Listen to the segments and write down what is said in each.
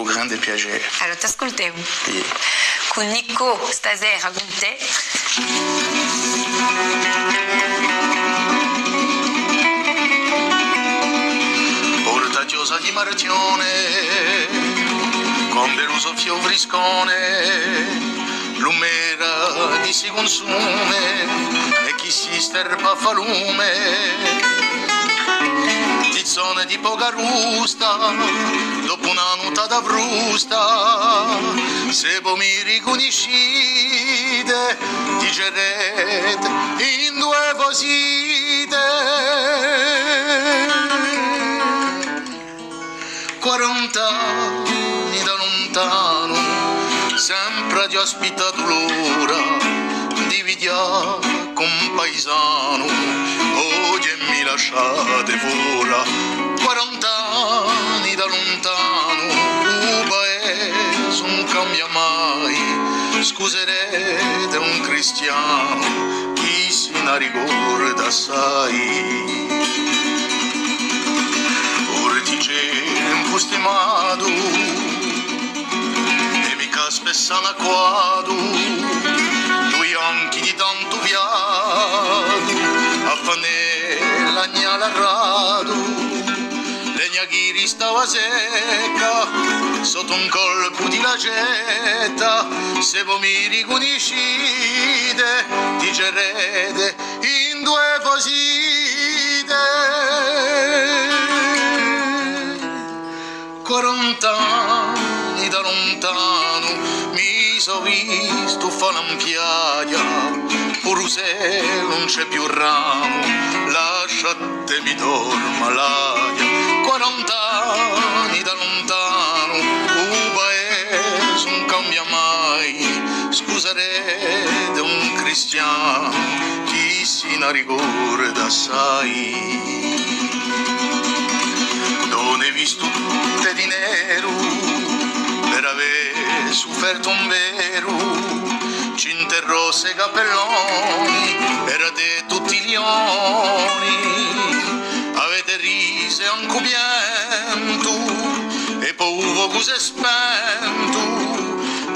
con grande piacere. Allora, ti ascoltiamo. Sì. Con Nico stasera con te. Portagiosa di Martione, con bello soffio friscone, l'umera chi si consume e chi si sterpa fa lume. Tizzone di poca rusta, dopo una notata frusta, se voi mi riconoscete, dicerete in due cosite. 40 anni da lontano, sempre ti ho aspettato l'ora di vediare con paesano, oggi mi lasciate fuori. 40 anni da lontano, un paese non cambia mai, scuserete un cristiano, chi si ne ricorda assai. Un stimato e mica spesso anacquato, due occhi di tanto piato, a fanne l'agnale arrato, legna che ristava secca, sotto un colpo di lacetta, se voi mi riconoscete, dicerete in due cosite. 40 anni da lontano mi so visto fare un piaglia, pure se non c'è più ramo, lasciatemi dorma l'aia. 40 anni da lontano, un paese non cambia mai, scuserete un cristiano, chi si ne ricorda assai. Non hai visto tutte di nero per aver sofferto un vero, cinte rosse cappelloni per te tutti i leoni, avete riso e anche pianto e poi cos'è spento,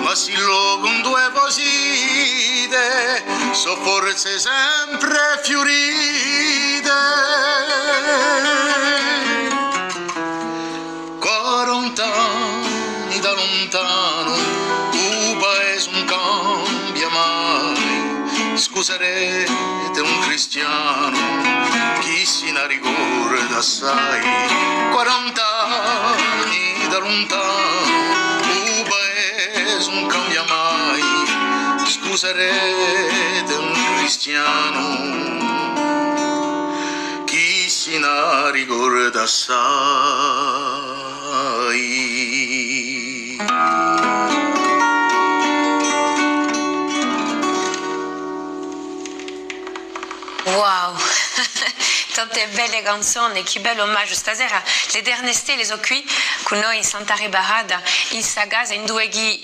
ma si lo con due cosite so forse sempre fiorite. 40 anni da lontano, un paese non cambia mai, scuserete un cristiano, chi si ne ricorda assai. 40 anni da lontano, un paese non cambia mai, scuserete un cristiano, chi si ne ricorda assai. Wow, tante belle canzoni, che bello omaggio stasera. Le dernier stelle sono qui con noi in Santa Rebarada, in Sagasa, in due ghi.